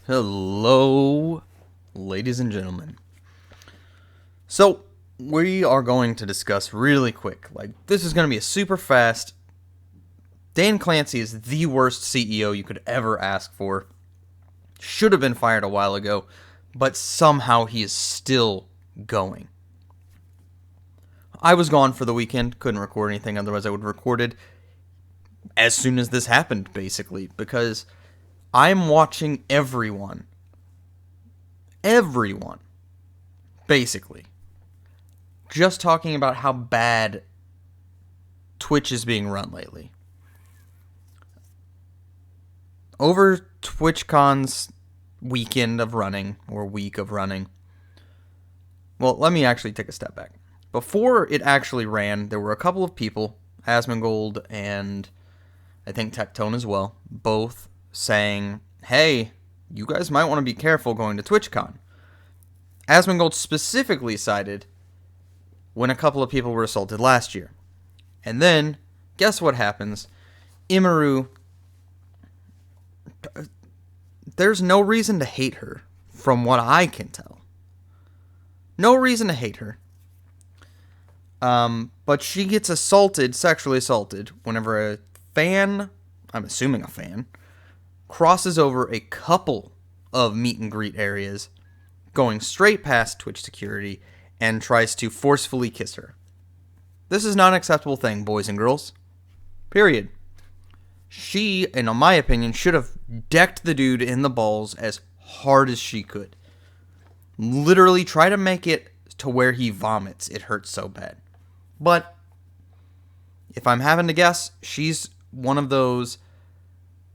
Hello, ladies and gentlemen. So, we are going to discuss really quick. This is going to be a super fast. Dan Clancy is the worst CEO you could ever ask for. Should have been fired a while ago, but somehow he is still going. I was gone for the weekend, couldn't record anything, otherwise I would have recorded as soon as this happened, basically, because I'm watching everyone, basically, just talking about how bad Twitch is being run lately. Over TwitchCon's weekend of running, or week of running, well, let me actually take a step back. Before it actually ran, there were a couple of people, Asmongold and I think Tectone as well, both saying, hey, you guys might want to be careful going to TwitchCon. Asmongold specifically cited when a couple of people were assaulted last year. And then, guess what happens? Immaru, there's no reason to hate her, from what I can tell. No reason to hate her. But she gets sexually assaulted, whenever a fan, I'm assuming a fan, crosses over a couple of meet and greet areas, going straight past Twitch security, and tries to forcefully kiss her. This is not an acceptable thing, boys and girls. Period. She, in my opinion, should have decked the dude in the balls as hard as she could. Literally try to make it to where he vomits. It hurts so bad. But if I'm having to guess, she's one of those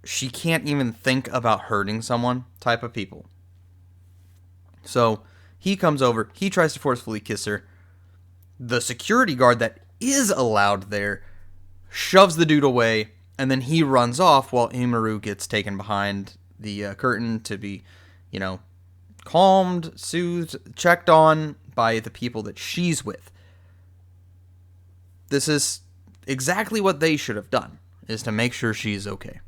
she can't even think about hurting someone type of people. So he comes over, he tries to forcefully kiss her. The security guard that is allowed there shoves the dude away, and then he runs off while Immaru gets taken behind the curtain to be, calmed, soothed, checked on by the people that she's with. This is exactly what they should have done, is to make sure she's okay.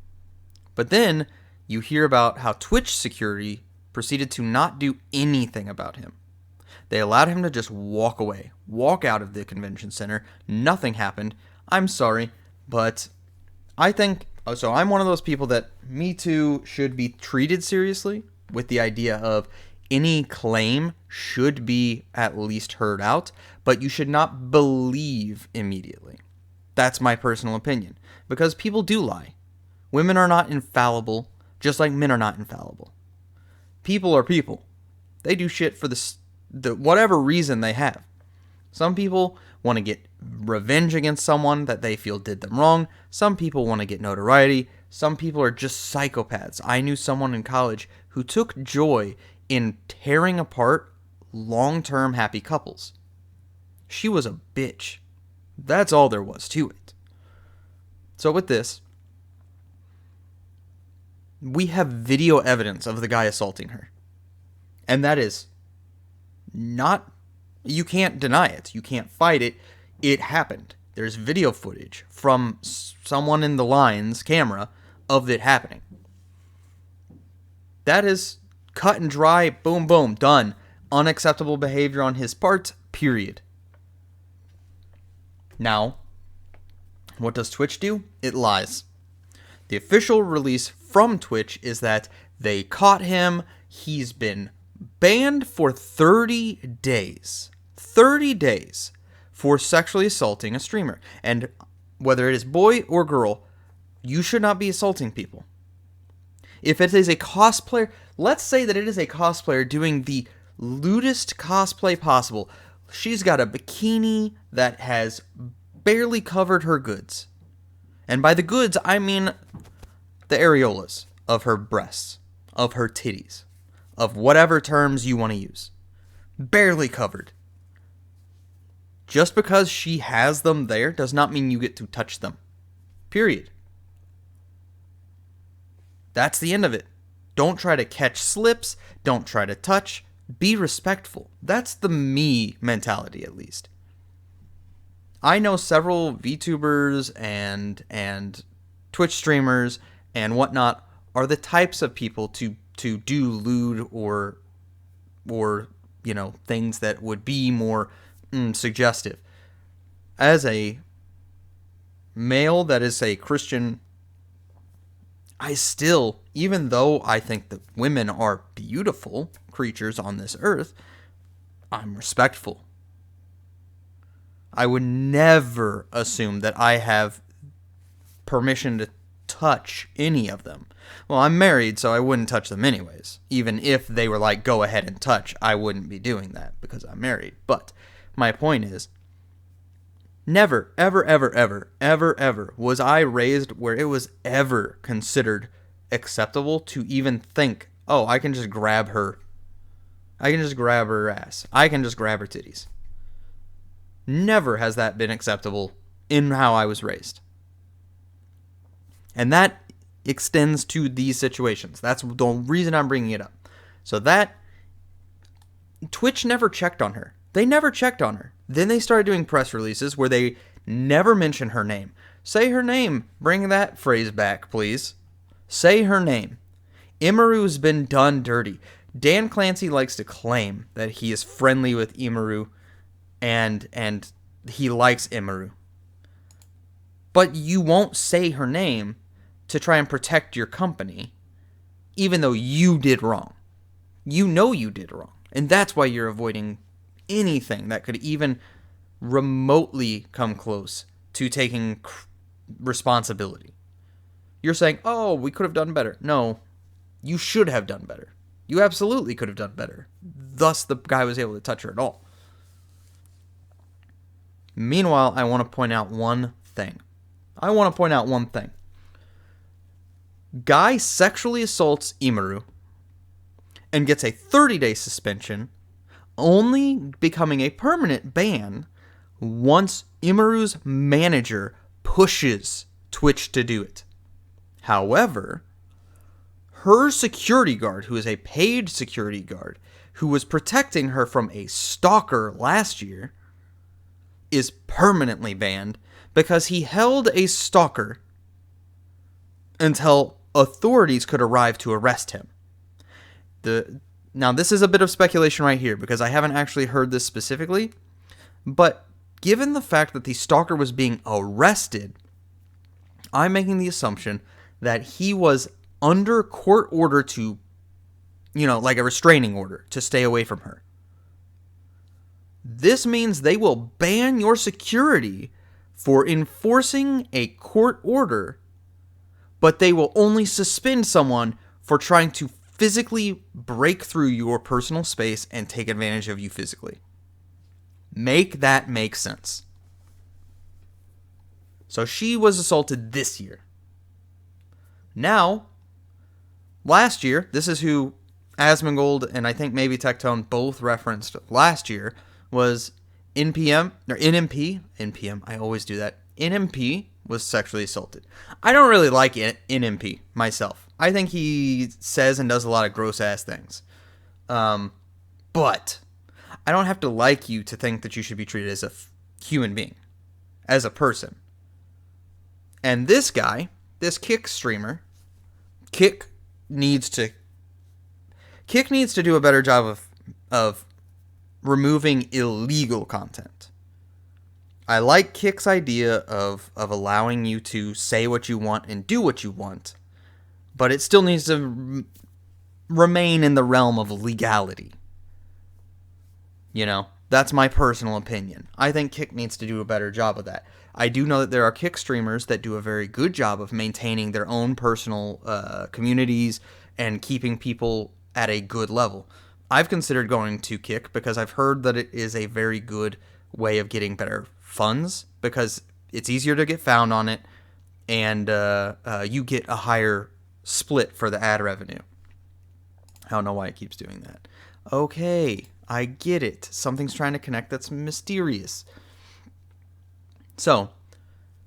But then you hear about how Twitch security proceeded to not do anything about him. They allowed him to just walk away, walk out of the convention center. Nothing happened. I'm sorry, but I think, so I'm one of those people that Me Too should be treated seriously, with the idea of any claim should be at least heard out, but you should not believe immediately. That's my personal opinion, because people do lie. Women are not infallible, just like men are not infallible. People are people. They do shit for the whatever reason they have. Some people want to get revenge against someone that they feel did them wrong. Some people want to get notoriety. Some people are just psychopaths. I knew someone in college who took joy in tearing apart long-term happy couples. She was a bitch. That's all there was to it. So with this, we have video evidence of the guy assaulting her. And that is not, you can't deny it. You can't fight it. It happened. There's video footage from someone in the line's camera of it happening. That is cut and dry, boom, boom, done. Unacceptable behavior on his part, period. Now, what does Twitch do? It lies. The official release from Twitch is that they caught him. He's been banned for 30 days. 30 days for sexually assaulting a streamer. And whether it is boy or girl, you should not be assaulting people. If it is a cosplayer, let's say that it is a cosplayer doing the lewdest cosplay possible. She's got a bikini that has barely covered her goods. And by the goods, I mean the areolas of her breasts, of her titties, of whatever terms you want to use. Barely covered. Just because she has them there does not mean you get to touch them. Period. That's the end of it. Don't try to catch slips. Don't try to touch. Be respectful. That's the me mentality, at least. I know several VTubers and Twitch streamers and whatnot are the types of people to to do lewd or things that would be more suggestive. As a male that is a Christian, I still, even though I think that women are beautiful creatures on this earth, I'm respectful. I would never assume that I have permission to touch any of them. Well, I'm married, so I wouldn't touch them anyways. Even if they were like, go ahead and touch, I wouldn't be doing that because I'm married. But my point is, never, ever, ever, ever, ever, ever was I raised where it was ever considered acceptable to even think, oh, I can just grab her. I can just grab her ass. I can just grab her titties. Never has that been acceptable in how I was raised. And that extends to these situations. That's the reason I'm bringing it up. So that Twitch never checked on her. They never checked on her. Then they started doing press releases where they never mention her name. Say her name. Bring that phrase back, please. Say her name. Imaru's been done dirty. Dan Clancy likes to claim that he is friendly with Imaru and he likes Imaru. But you won't say her name to try and protect your company, even though you did wrong. You know you did wrong. And that's why you're avoiding anything that could even remotely come close to taking responsibility. You're saying, oh, we could have done better. No, you should have done better. You absolutely could have done better. Thus, the guy was able to touch her at all. Meanwhile, I want to point out one thing. Guy sexually assaults Imaru and gets a 30-day suspension, only becoming a permanent ban once Imaru's manager pushes Twitch to do it. However, her security guard, who is a paid security guard, who was protecting her from a stalker last year, is permanently banned because he held a stalker until authorities could arrive to arrest him. Now, this is a bit of speculation right here because I haven't actually heard this specifically, but given the fact that the stalker was being arrested, I'm making the assumption that he was under court order to, like a restraining order to stay away from her. This means they will ban your security for enforcing a court order, but they will only suspend someone for trying to physically break through your personal space and take advantage of you physically. Make that make sense. So she was assaulted this year. Now, last year, this is who Asmongold and I think maybe Tectone both referenced last year, was NMP, I always do that. NMP was sexually assaulted. I don't really like NMP myself. I think he says and does a lot of gross ass things. But I don't have to like you to think that you should be treated as a human being, as a person. And this guy, this Kick streamer, Kick needs to do a better job of removing illegal content. I like Kick's idea of allowing you to say what you want and do what you want, but it still needs to remain in the realm of legality. That's my personal opinion. I think Kick needs to do a better job of that. I do know that there are Kick streamers that do a very good job of maintaining their own personal communities and keeping people at a good level. I've considered going to Kick because I've heard that it is a very good way of getting better funds because it's easier to get found on it and you get a higher split for the ad revenue. I don't know why it keeps doing that. Okay, I get it. Something's trying to connect that's mysterious. So,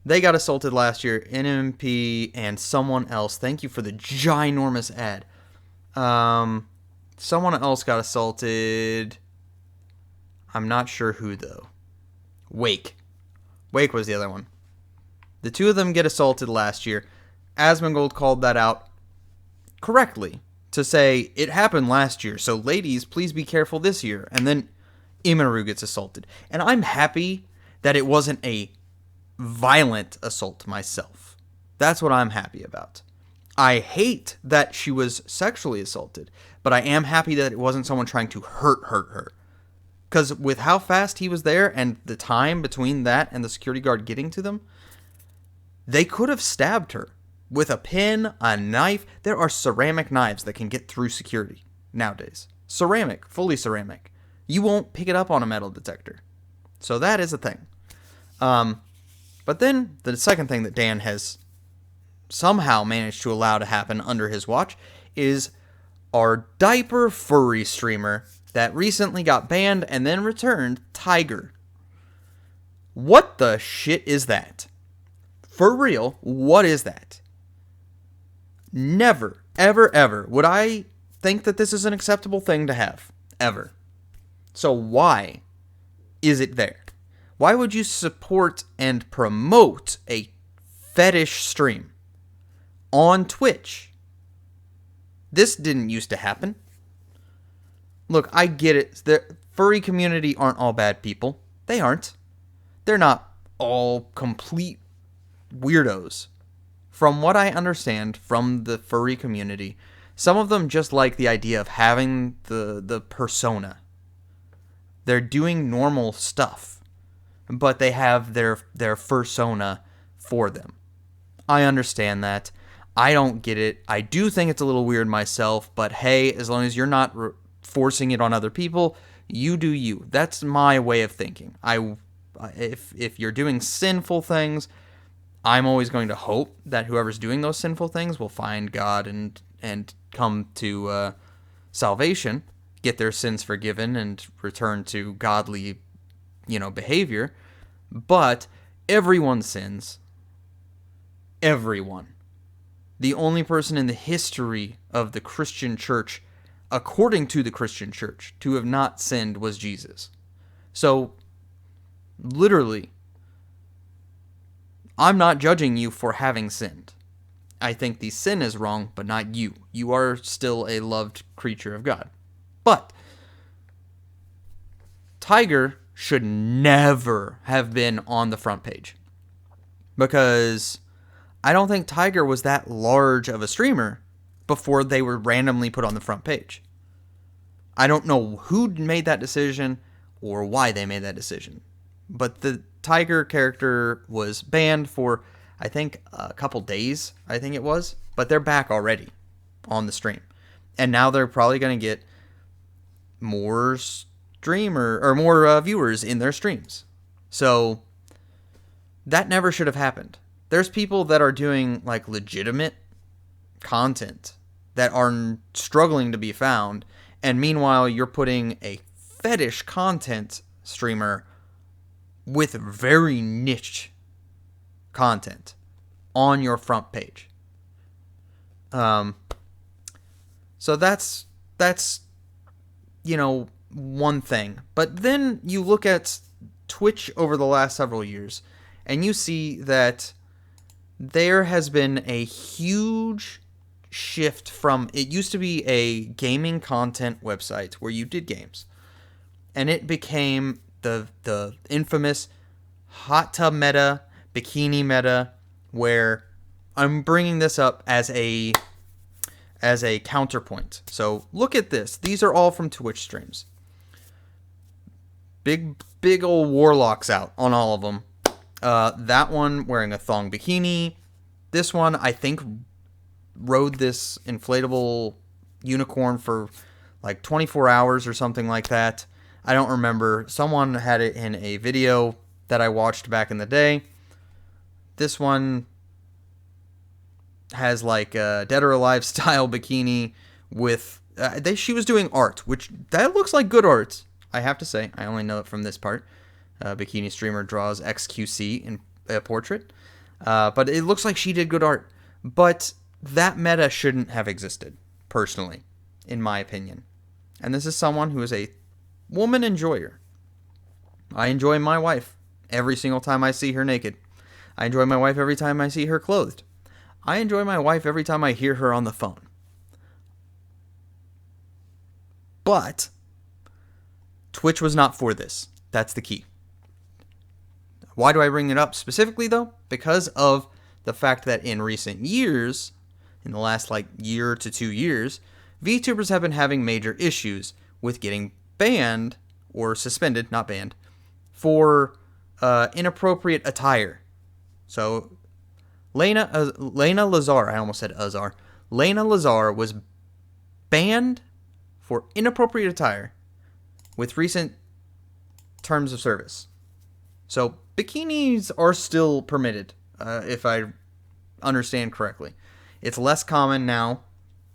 they got assaulted last year, NMP and someone else. Thank you for the ginormous ad. Someone else got assaulted. I'm not sure who, though. Wake was the other one. The two of them get assaulted last year. Asmongold called that out correctly to say, it happened last year, so ladies, please be careful this year. And then Immaru gets assaulted. And I'm happy that it wasn't a violent assault myself. That's what I'm happy about. I hate that she was sexually assaulted, but I am happy that it wasn't someone trying to hurt her. Because with how fast he was there and the time between that and the security guard getting to them, they could have stabbed her with a pin, a knife. There are ceramic knives that can get through security nowadays. Ceramic, fully ceramic. You won't pick it up on a metal detector. So that is a thing. But then the second thing that Dan has somehow managed to allow to happen under his watch is our diaper furry streamer that recently got banned and then returned, Tiger. What the shit is that? For real, what is that? Never, ever, ever would I think that this is an acceptable thing to have. Ever. So why is it there? Why would you support and promote a fetish stream on Twitch? This didn't used to happen. Look, I get it. The furry community aren't all bad people. They aren't. They're not all complete weirdos. From what I understand from the furry community, some of them just like the idea of having the persona. They're doing normal stuff, but they have their fursona for them. I understand that. I don't get it. I do think it's a little weird myself, but hey, as long as you're not forcing it on other people, you do you. That's my way of thinking. If you're doing sinful things, I'm always going to hope that whoever's doing those sinful things will find God and come to salvation, get their sins forgiven, and return to godly, behavior. But everyone sins. Everyone. The only person in the history of the Christian church, according to the Christian church, to have not sinned was Jesus. So, literally, I'm not judging you for having sinned. I think the sin is wrong, but not you. You are still a loved creature of God. But Tiger should never have been on the front page. Because I don't think Tiger was that large of a streamer before they were randomly put on the front page. I don't know who made that decision or why they made that decision. But the Tiger character was banned for, I think, a couple days, I think it was. But they're back already on the stream. And now they're probably going to get more more viewers in their streams. So that never should have happened. There's people that are doing like legitimate content that are struggling to be found, and meanwhile you're putting a fetish content streamer with very niche content on your front page. So that's one thing. But then you look at Twitch over the last several years, and you see that there has been a huge shift from, it used to be a gaming content website where you did games, and it became the infamous hot tub meta, bikini meta, where I'm bringing this up as a counterpoint. So look at this. These are all from Twitch streams. Big old warlocks out on all of them. That one wearing a thong bikini. This one, I think, rode this inflatable unicorn for like 24 hours or something like that. I don't remember. Someone had it in a video that I watched back in the day. This one has like a Dead or Alive style bikini with... she was doing art, which that looks like good art, I have to say. I only know it from this part. Bikini streamer draws XQC in a portrait. But it looks like she did good art. But that meta shouldn't have existed, personally, in my opinion. And this is someone who is a woman enjoyer. I enjoy my wife every single time I see her naked. I enjoy my wife every time I see her clothed. I enjoy my wife every time I hear her on the phone. But Twitch was not for this. That's the key. Why do I bring it up specifically, though? Because of the fact that in recent years, in the last year to 2 years, VTubers have been having major issues with getting banned or suspended, not banned, for inappropriate attire. So Lena Lazar, I almost said Azar. Lena Lazar was banned for inappropriate attire with recent terms of service. So bikinis are still permitted, if I understand correctly. It's less common now,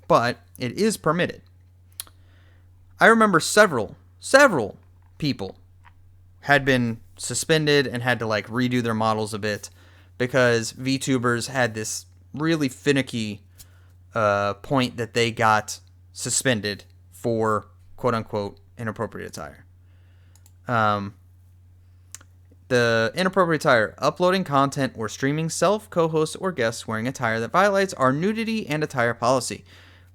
but it is permitted. I remember several people had been suspended and had to redo their models a bit because VTubers had this really finicky point that they got suspended for quote-unquote inappropriate attire. The inappropriate attire: uploading content or streaming self, co-hosts, or guests wearing attire that violates our nudity and attire policy,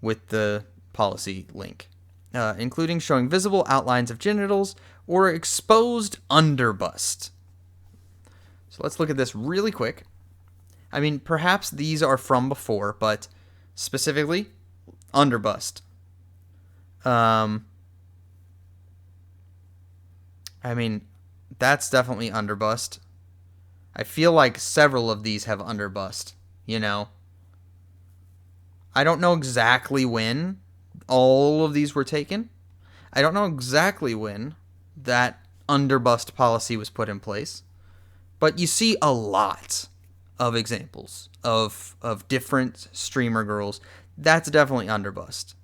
with the policy link, including showing visible outlines of genitals or exposed underbust. So let's look at this really quick. I mean, perhaps these are from before, but specifically, underbust. I mean, that's definitely underbust. I feel like several of these have underbust, I don't know exactly when all of these were taken. I don't know exactly when that underbust policy was put in place. But you see a lot of examples of different streamer girls. That's definitely underbust.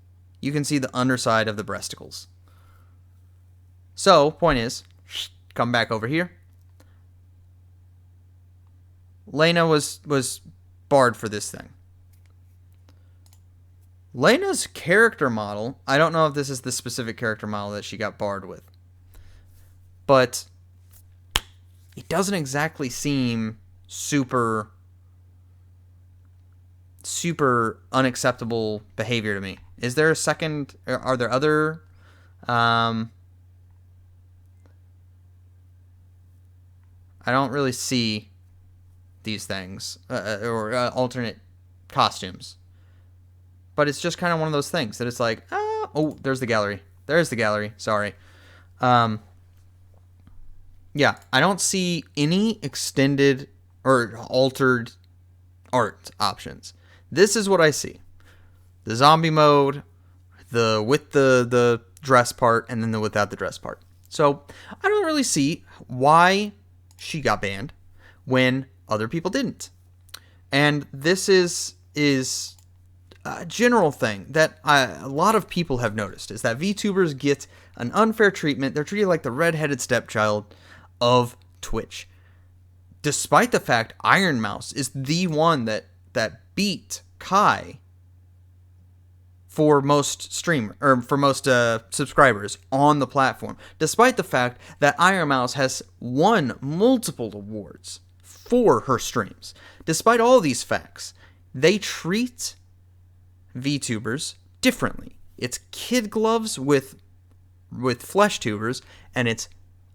You can see the underside of the breasticles. So, point is, come back over here. Lena was barred for this thing. Lena's character model, I don't know if this is the specific character model that she got barred with, but it doesn't exactly seem super unacceptable behavior to me. Is there a second? Are there other? I don't really see these things or alternate costumes, but it's just kind of one of those things that it's like, oh, there's the gallery. There's the gallery. Sorry. Yeah, I don't see any extended or altered art options. This is what I see: the zombie mode, the with the dress part, and then the without the dress part. So I don't really see why she got banned when other people didn't. And this is a general thing that a lot of people have noticed, is that VTubers get an unfair treatment. They're treated like the redheaded stepchild of Twitch, despite the fact Iron Mouse is the one that beat Kai for most subscribers on the platform, despite the fact that Iron Mouse has won multiple awards for her streams. Despite all these facts, they treat VTubers differently. It's kid gloves with flesh tubers, and it's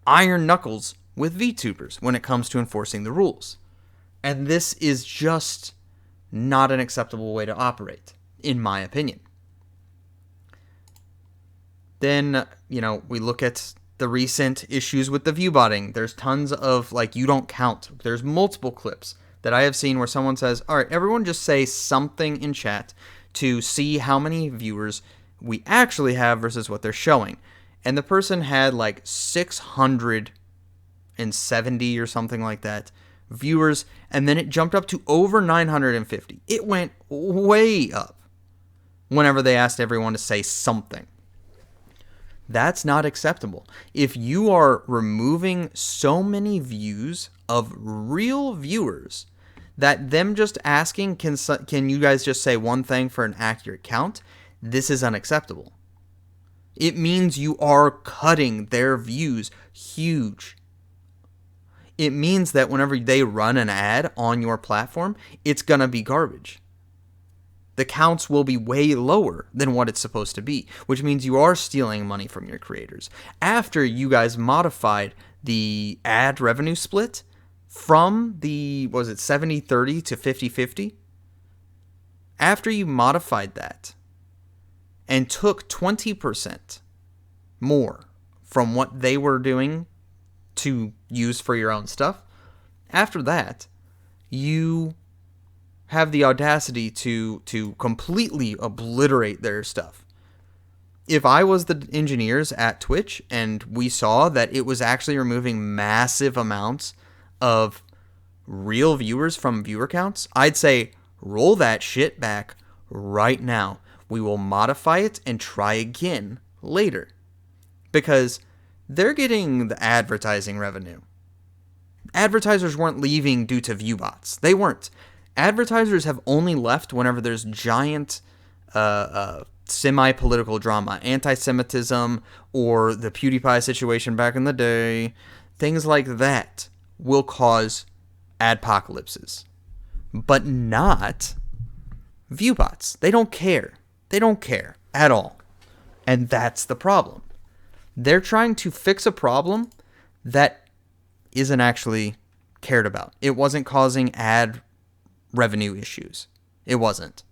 iron knuckles with VTubers when it comes to enforcing the rules. And this is just not an acceptable way to operate, in my opinion. Then, we look at the recent issues with the viewbotting. There's tons of, you don't count. There's multiple clips that I have seen where someone says, all right, everyone just say something in chat to see how many viewers we actually have versus what they're showing. And the person had 670 or something like that viewers, and then it jumped up to over 950. It went way up whenever they asked everyone to say something. That's not acceptable. If you are removing so many views of real viewers that them just asking, can you guys just say one thing for an accurate count, this is unacceptable. It means you are cutting their views huge. It means that whenever they run an ad on your platform, it's going to be garbage. The counts will be way lower than what it's supposed to be, which means you are stealing money from your creators. After you guys modified the ad revenue split from the, was it 70-30 to 50-50? After you modified that and took 20% more from what they were doing to use for your own stuff, after that, you have the audacity to completely obliterate their stuff. If I was the engineers at Twitch and we saw that it was actually removing massive amounts of real viewers from viewer counts, I'd say, roll that shit back right now. We will modify it and try again later. Because they're getting the advertising revenue. Advertisers weren't leaving due to view bots. They weren't. Advertisers have only left whenever there's giant semi-political drama, anti-Semitism, or the PewDiePie situation back in the day. Things like that will cause adpocalypses. But not view bots. They don't care. They don't care at all. And that's the problem. They're trying to fix a problem that isn't actually cared about. It wasn't causing ad revenue issues. It wasn't.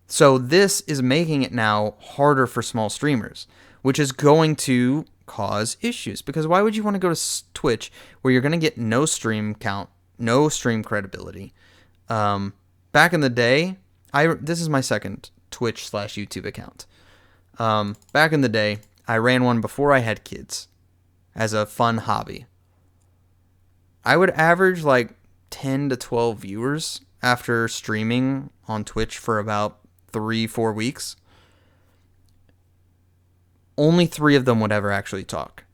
So this is making it now harder for small streamers, which is going to cause issues. Because why would you want to go to Twitch where you're going to get no stream count, no stream credibility? Back in the day, this is my second Twitch/YouTube account. Back in the day, I ran one before I had kids as a fun hobby. I would average like 10 to 12 viewers after streaming on Twitch for about 3-4 weeks. Only 3 of them would ever actually talk.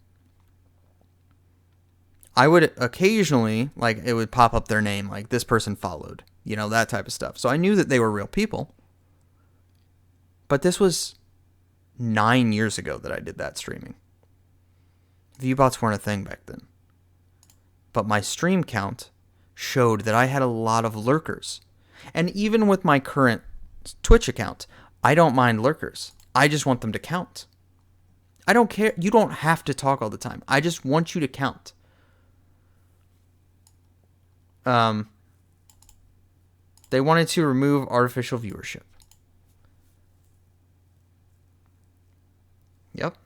I would occasionally, like, it would pop up their name, like, this person followed, that type of stuff. So I knew that they were real people. But this was 9 years ago that I did that streaming. Viewbots weren't a thing back then. But my stream count showed that I had a lot of lurkers. And even with my current Twitch account, I don't mind lurkers. I just want them to count. I don't care. You don't have to talk all the time. I just want you to count. They wanted to remove artificial viewership. Yep.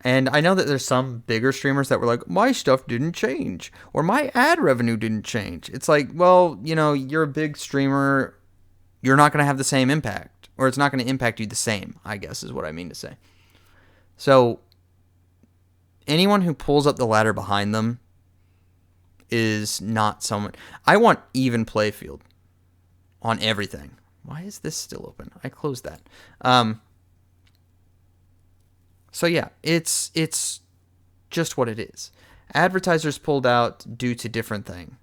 And I know that there's some bigger streamers that were like, my stuff didn't change, or my ad revenue didn't change. It's like, well, you're a big streamer. You're not going to have the same impact, or it's not going to impact you the same, I guess is what I mean to say. So anyone who pulls up the ladder behind them is not someone. I want even playfield on everything. Why is this still open? I closed that. So yeah, it's just what it is. Advertisers pulled out due to different things.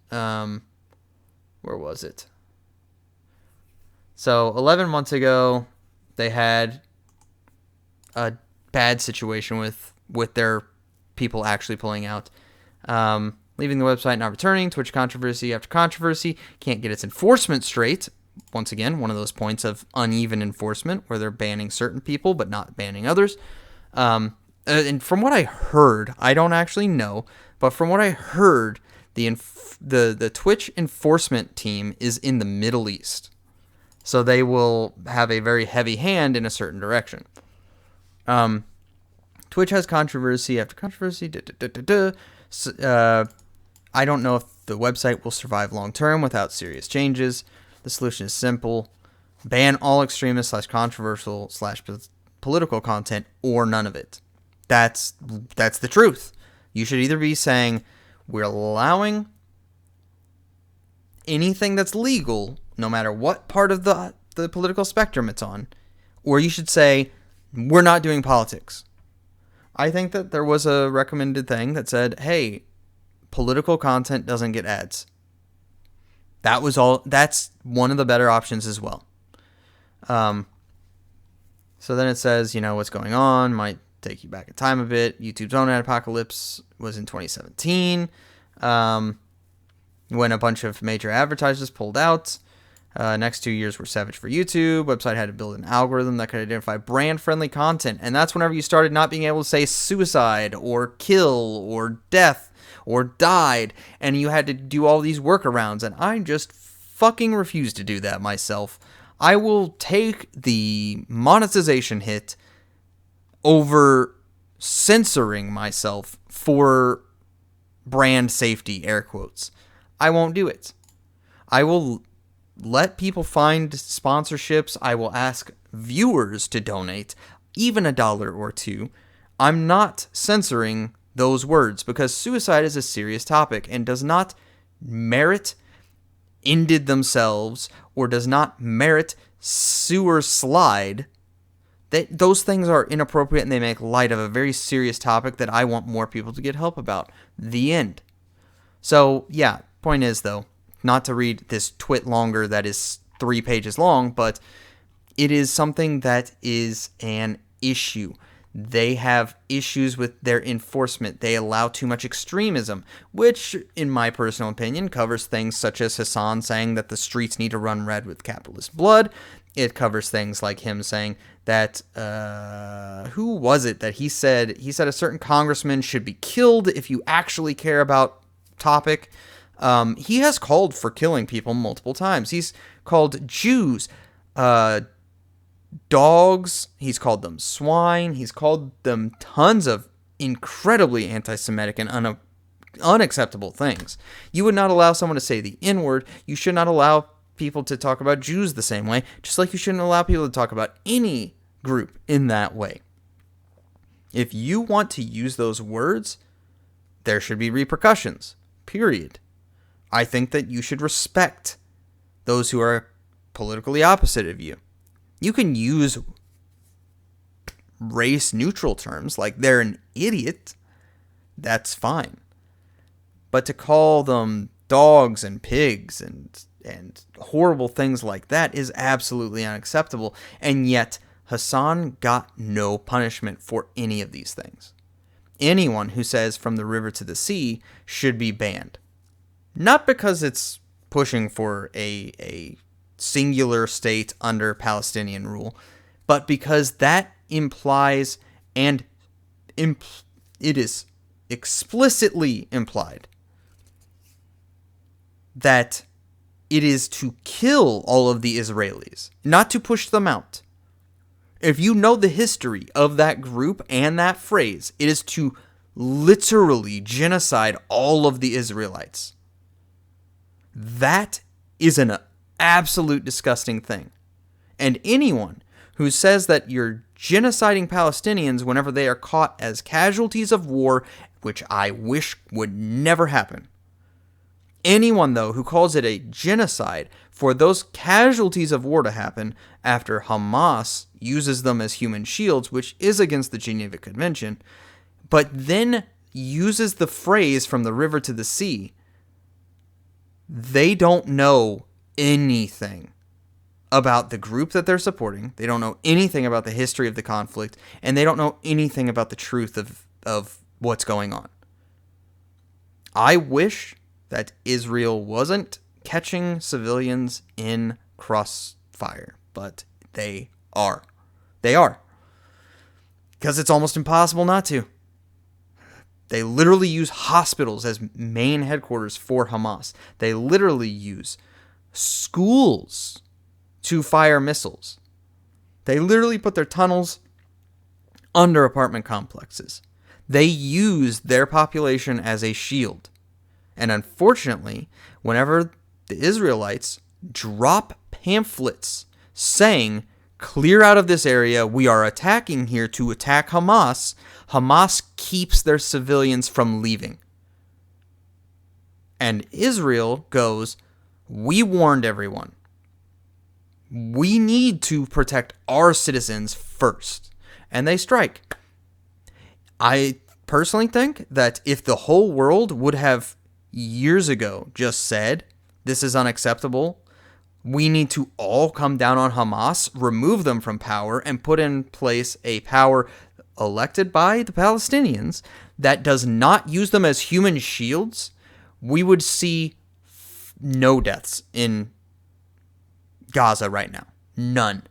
Where was it? So 11 months ago, they had a bad situation with their people actually pulling out. Leaving the website, not returning, Twitch controversy after controversy, can't get its enforcement straight. Once again, one of those points of uneven enforcement where they're banning certain people but not banning others. And from what I heard, I don't actually know, but from what I heard, the Twitch enforcement team is in the Middle East. So they will have a very heavy hand in a certain direction. Twitch has controversy after controversy. I don't know if the website will survive long term without serious changes. The solution is simple. Ban all extremist / controversial / political content or none of it. That's the truth. You should either be saying we're allowing anything that's legal, no matter what part of the political spectrum it's on, or you should say we're not doing politics. I think that there was a recommended thing that said, hey, political content doesn't get ads. That was all. That's one of the better options as well. So then it says, what's going on, might take you back in time a bit. YouTube's own apocalypse was in 2017. when a bunch of major advertisers pulled out. Next 2 years were savage for YouTube. Website had to build an algorithm that could identify brand-friendly content. And that's whenever you started not being able to say suicide or kill or death or died. And you had to do all these workarounds. And I just fucking refuse to do that myself. I will take the monetization hit over censoring myself for brand safety, air quotes. I won't do it. I will let people find sponsorships. I will ask viewers to donate, even $1 or $2. I'm not censoring those words because suicide is a serious topic and does not merit ended themselves or does not merit sewer slide. Those things are inappropriate and they make light of a very serious topic that I want more people to get help about. The end. So, yeah, point is, though, not to read this twit longer that is 3 pages long, but it is something that is an issue. They have issues with their enforcement. They allow too much extremism, which, in my personal opinion, covers things such as Hasan saying that the streets need to run red with capitalist blood. It covers things like him saying that, who was it that he said a certain congressman should be killed if you actually care about topic. He has called for killing people multiple times. He's called Jews dogs. He's called them swine. He's called them tons of incredibly anti-Semitic and unacceptable things. You would not allow someone to say the N-word. You should not allow people to talk about Jews the same way, just like you shouldn't allow people to talk about any group in that way. If you want to use those words, there should be repercussions, period. I think that you should respect those who are politically opposite of you. You can use race-neutral terms like they're an idiot. That's fine. But to call them dogs and pigs and horrible things like that is absolutely unacceptable. And yet, Hasan got no punishment for any of these things. Anyone who says from the river to the sea should be banned. Not because it's pushing for a singular state under Palestinian rule, but because that implies, and it is explicitly implied, that it is to kill all of the Israelis, not to push them out. If you know the history of that group and that phrase, it is to literally genocide all of the Israelites. That is an absolute disgusting thing. And anyone who says that you're genociding Palestinians whenever they are caught as casualties of war, which I wish would never happen. Anyone, though, who calls it a genocide for those casualties of war to happen after Hamas uses them as human shields, which is against the Geneva Convention, but then uses the phrase from the river to the sea, they don't know anything about the group that they're supporting. They don't know anything about the history of the conflict, and they don't know anything about the truth of what's going on. I wish that Israel wasn't catching civilians in crossfire, but they are. They are. Because it's almost impossible not to. They literally use hospitals as main headquarters for Hamas. They literally use schools to fire missiles. They literally put their tunnels under apartment complexes. They use their population as a shield. And unfortunately, whenever the Israelites drop pamphlets saying, clear out of this area, we are attacking here to attack Hamas, Hamas keeps their civilians from leaving. And Israel goes, we warned everyone. We need to protect our citizens first. And they strike. I personally think that if the whole world would have years ago just said, this is unacceptable, we need to all come down on Hamas, remove them from power, and put in place a power elected by the Palestinians that does not use them as human shields, we would see no deaths in Gaza right now. None.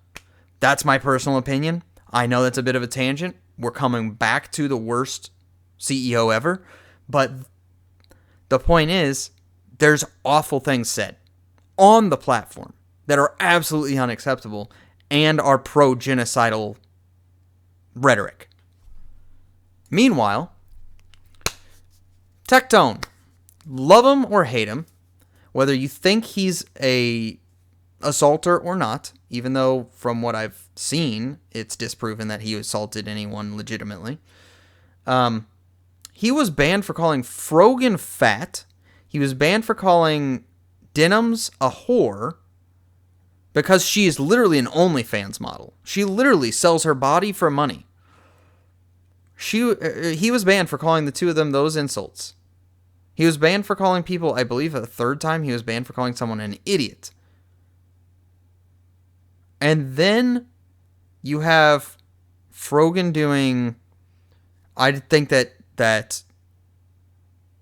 That's my personal opinion. I know that's a bit of a tangent. We're coming back to the worst CEO ever. But the point is, there's awful things said on the platform that are absolutely unacceptable and are pro-genocidal rhetoric. Meanwhile, Tectone, love him or hate him, whether you think he's a assaulter or not, even though from what I've seen, it's disproven that he assaulted anyone legitimately. He was banned for calling Frogan fat. He was banned for calling Denims a whore because she is literally an OnlyFans model. She literally sells her body for money. He was banned for calling the two of them those insults. He was banned for calling people, I believe a third time, he was banned for calling someone an idiot. And then you have Frogan doing, I think that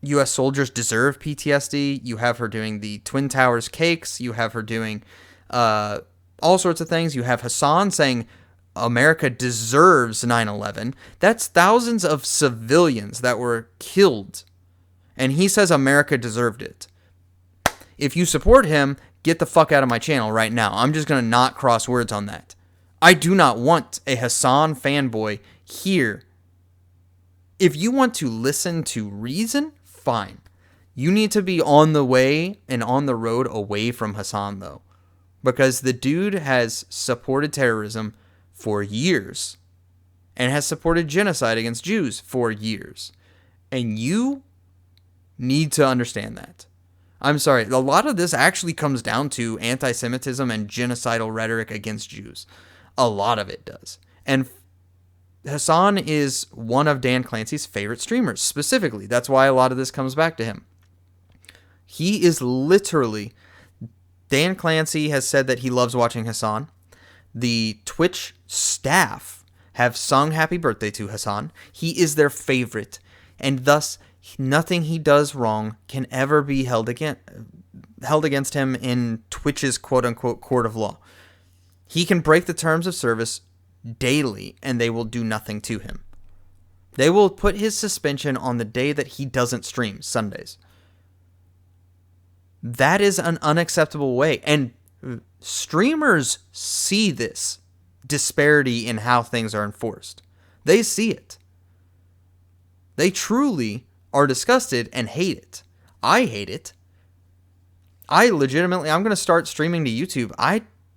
U.S. soldiers deserve PTSD. You have her doing the Twin Towers cakes. You have her doing all sorts of things. You have Hassan saying America deserves 9/11. That's thousands of civilians that were killed. And he says America deserved it. If you support him, get the fuck out of my channel right now. I'm just going to not cross words on that. I do not want a Hassan fanboy here. If you want to listen to reason, fine. You need to be on the way and on the road away from Hassan, though. Because the dude has supported terrorism for years. And has supported genocide against Jews for years. And you need to understand that. I'm sorry, a lot of this actually comes down to anti-Semitism and genocidal rhetoric against Jews. A lot of it does. And Hassan is one of Dan Clancy's favorite streamers, specifically. That's why a lot of this comes back to him. He is literally... Dan Clancy has said that he loves watching Hassan. The Twitch staff have sung happy birthday to Hassan. He is their favorite. And thus, nothing he does wrong can ever be held against him in Twitch's quote-unquote court of law. He can break the terms of service daily, and they will do nothing to him. They will put his suspension on the day that he doesn't stream, Sundays. That is an unacceptable way, and streamers see this disparity in how things are enforced. They see it. They truly are disgusted and hate it. I hate it. I'm going to start streaming to YouTube.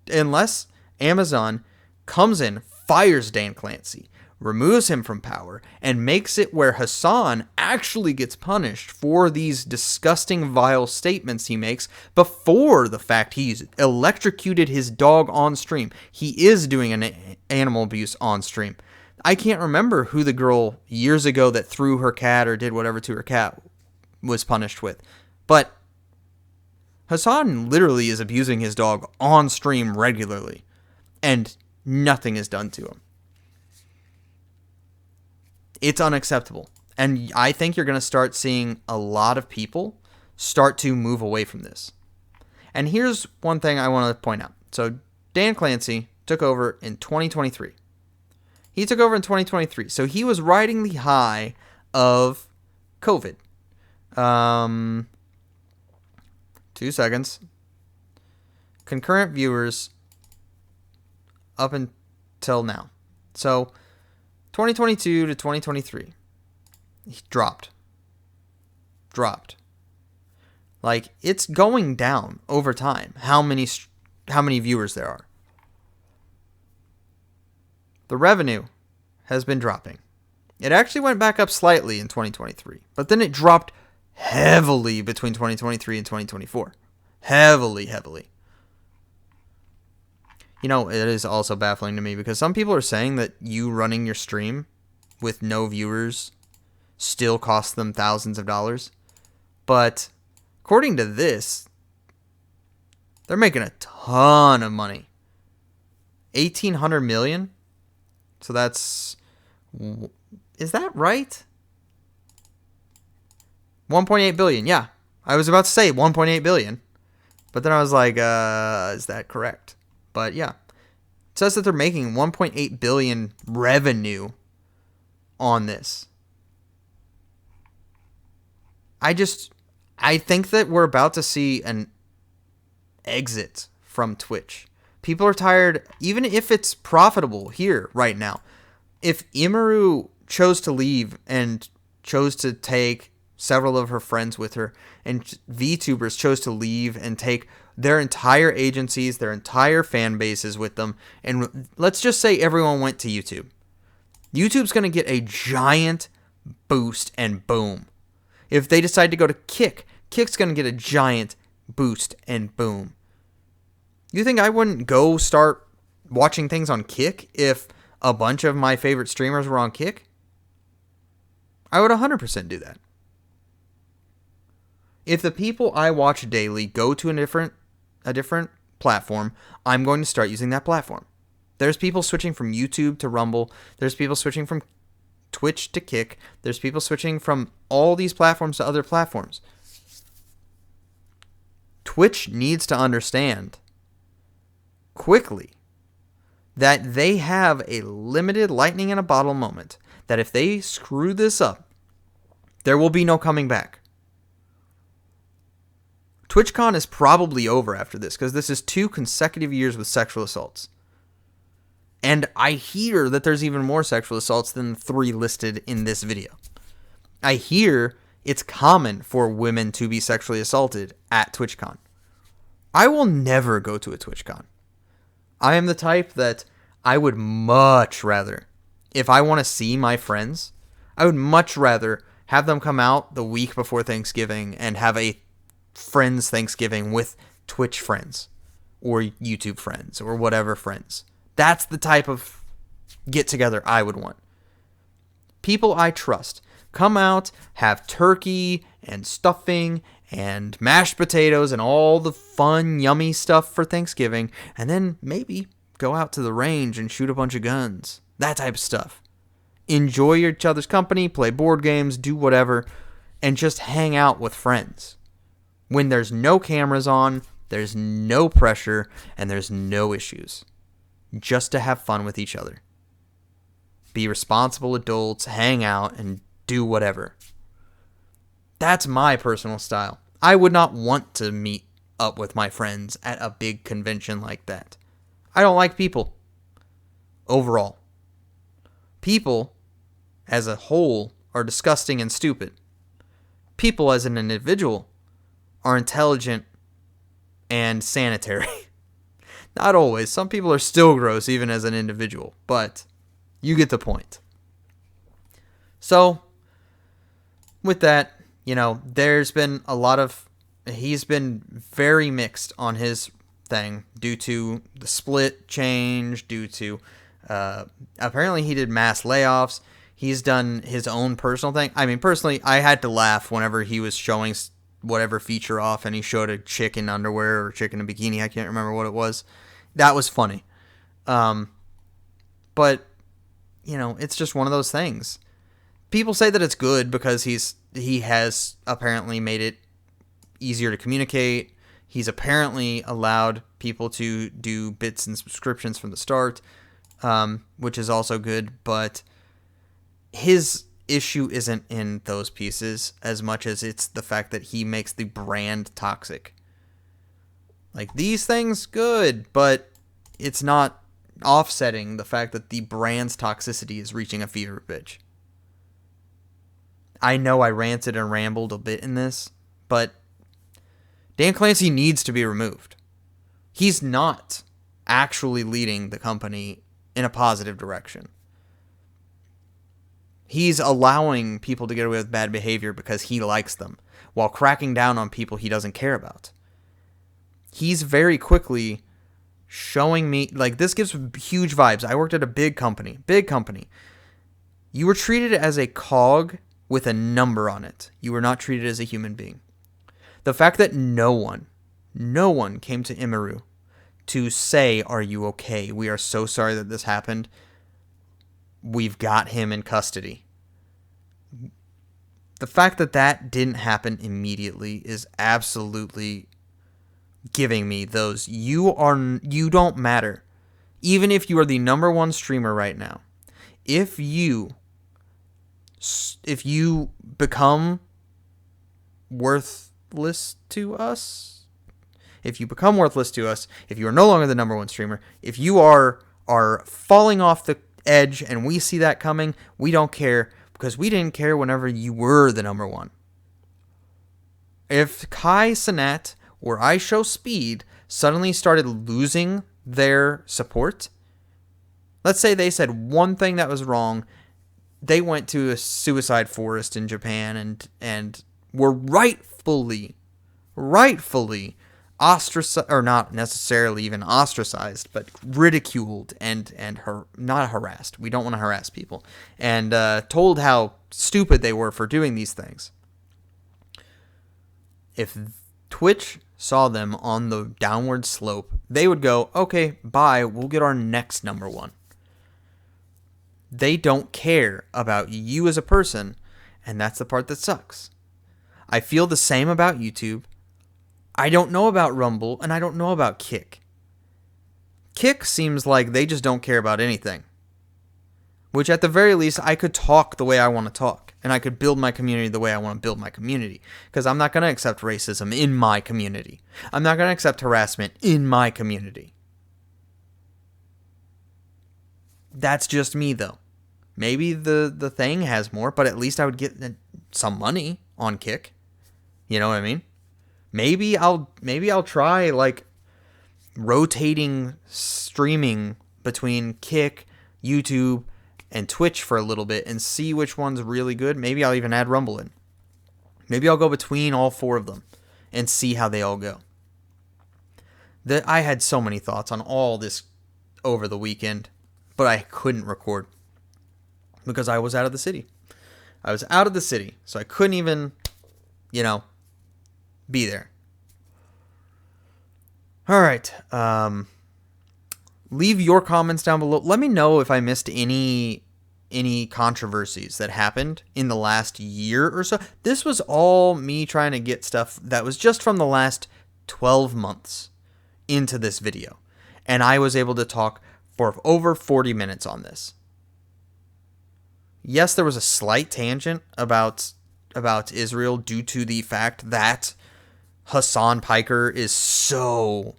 Unless Amazon comes in, fires Dan Clancy, removes him from power, and makes it where Hassan actually gets punished for these disgusting, vile statements he makes before the fact he's electrocuted his dog on stream. He is doing an animal abuse on stream. I can't remember who the girl years ago that threw her cat or did whatever to her cat was punished with. But Hassan literally is abusing his dog on stream regularly. And nothing is done to him. It's unacceptable. And I think you're going to start seeing a lot of people start to move away from this. And here's one thing I want to point out. So Dan Clancy took over in 2023. He took over in 2023. So he was riding the high of COVID. 2 seconds. Concurrent viewers up until now. So 2022 to 2023. He dropped. Like, it's going down over time. How many viewers there are. The revenue has been dropping. It actually went back up slightly in 2023, but then it dropped heavily between 2023 and 2024. Heavily. You know, it is also baffling to me because some people are saying that you running your stream with no viewers still costs them thousands of dollars. But according to this, they're making a ton of money. 1,800 million? So that's... Is that right? 1.8 billion, yeah. I was about to say 1.8 billion. But then I was like, is that correct? But yeah. It says that they're making 1.8 billion revenue on this. I think that we're about to see an exit from Twitch. People are tired, even if it's profitable here right now. If Imaru chose to leave and chose to take several of her friends with her, and VTubers chose to leave and take their entire agencies, their entire fan bases with them, and let's just say everyone went to YouTube. YouTube's going to get a giant boost and boom. If they decide to go to Kick, Kick's going to get a giant boost and boom. You think I wouldn't go start watching things on Kick if a bunch of my favorite streamers were on Kick? I would 100% do that. If the people I watch daily go to a different platform, I'm going to start using that platform. There's people switching from YouTube to Rumble. There's people switching from Twitch to Kick. There's people switching from all these platforms to other platforms. Twitch needs to understand quickly that they have a limited lightning in a bottle moment. That if they screw this up, there will be no coming back. TwitchCon is probably over after this because this is 2 consecutive years with sexual assaults. And I hear that there's even more sexual assaults than the 3 listed in this video. I hear it's common for women to be sexually assaulted at TwitchCon. I will never go to a TwitchCon. I am the type that I would much rather, if I want to see my friends, I would much rather have them come out the week before Thanksgiving and have a friends Thanksgiving with Twitch friends or YouTube friends or whatever friends. That's the type of get together I would want. People I trust come out, have turkey and stuffing and mashed potatoes and all the fun, yummy stuff for Thanksgiving, and then maybe go out to the range and shoot a bunch of guns. That type of stuff. Enjoy each other's company, play board games, do whatever, and just hang out with friends. When there's no cameras on, there's no pressure, and there's no issues. Just to have fun with each other. Be responsible adults, hang out, and do whatever. That's my personal style. I would not want to meet up with my friends at a big convention like that. I don't like people. Overall. People, as a whole, are disgusting and stupid. People as an individual are intelligent and sanitary. Not always. Some people are still gross even as an individual, but you get the point. So, with that, there's been a lot of... He's been very mixed on his thing due to the split change, due to... apparently he did mass layoffs. He's done his own personal thing. I mean, personally, I had to laugh whenever he was showing whatever feature off and he showed a chick in underwear or chick in a bikini. I can't remember what it was. That was funny. But, it's just one of those things. People say that it's good because he has apparently made it easier to communicate. He's apparently allowed people to do bits and subscriptions from the start, which is also good. But his issue isn't in those pieces as much as it's the fact that he makes the brand toxic. Like, these things, good, but it's not offsetting the fact that the brand's toxicity is reaching a fever pitch. I know I ranted and rambled a bit in this, but Dan Clancy needs to be removed. He's not actually leading the company in a positive direction. He's allowing people to get away with bad behavior because he likes them, while cracking down on people he doesn't care about. He's very quickly showing me, like, this gives huge vibes. I worked at a big company. You were treated as a cog with a number on it. You were not treated as a human being. The fact that no one came to Imaru to say, "Are you okay? We are so sorry that this happened. We've got him in custody." The fact that that didn't happen immediately is absolutely giving me those. You don't matter. Even if you are the number one streamer right now, if you become worthless to us, if you are no longer the number one streamer, if you are falling off the edge and we see that coming, we don't care, because we didn't care whenever you were the number one. If Kai Cenat or IShowSpeed suddenly started losing their support, let's say they said one thing that was wrong, they went to a suicide forest in Japan and were rightfully ostracized, or not necessarily even ostracized, but ridiculed and not harassed. We don't want to harass people. And told how stupid they were for doing these things. If Twitch saw them on the downward slope, they would go, okay, bye, we'll get our next number one. They don't care about you as a person, and that's the part that sucks. I feel the same about YouTube. I don't know about Rumble, and I don't know about Kick. Kick seems like they just don't care about anything. Which, at the very least, I could talk the way I want to talk. And I could build my community the way I want to build my community. Because I'm not going to accept racism in my community. I'm not going to accept harassment in my community. That's just me, though. Maybe the thing has more, but at least I would get some money on Kick. You know what I mean? Maybe I'll try like rotating streaming between Kick, YouTube, and Twitch for a little bit and see which one's really good. Maybe I'll even add Rumble in. Maybe I'll go between all four of them and see how they all go. I had so many thoughts on all this over the weekend, but I couldn't record because I was out of the city. So I couldn't even, be there. All right. Leave your comments down below. Let me know if I missed any controversies that happened in the last year or so. This was all me trying to get stuff that was just from the last 12 months into this video. And I was able to talk for over 40 minutes on this. Yes, there was a slight tangent about Israel due to the fact that Hassan Piker is so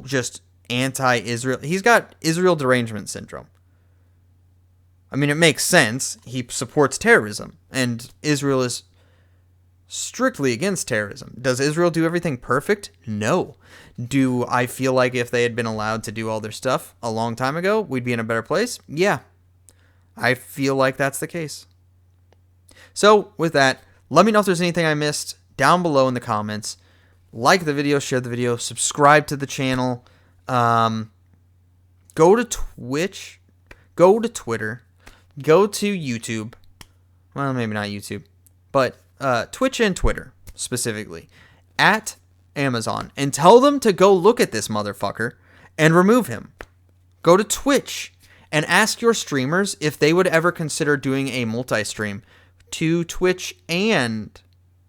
just anti-Israel. He's got Israel derangement syndrome. I mean, it makes sense. He supports terrorism, and Israel is strictly against terrorism. Does Israel do everything perfect? No. Do I feel like if they had been allowed to do all their stuff a long time ago, we'd be in a better place? Yeah. I feel like that's the case. So, with that, let me know if there's anything I missed down below in the comments. Like the video, share the video, subscribe to the channel. Go to Twitch, go to Twitter, go to YouTube. Well, maybe not YouTube, but Twitch and Twitter specifically at Amazon, and tell them to go look at this motherfucker and remove him. Go to Twitch and ask your streamers if they would ever consider doing a multi-stream to Twitch and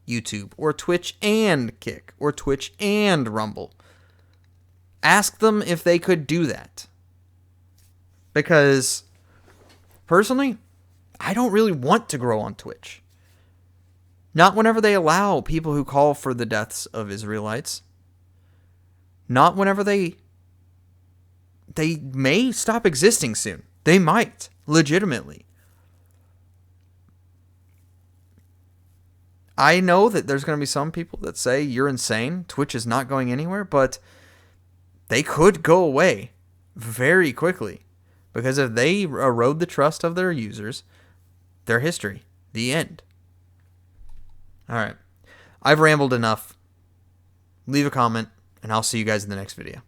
YouTube, or Twitch and Kick, or Twitch and Rumble. Ask them if they could do that. Because, personally, I don't really want to grow on Twitch. Not whenever they allow people who call for the deaths of Israelites. Not whenever they may stop existing soon. They might, legitimately. I know that there's going to be some people that say you're insane, Twitch is not going anywhere, but they could go away very quickly. Because if they erode the trust of their users, their history, the end. Alright, I've rambled enough. Leave a comment, and I'll see you guys in the next video.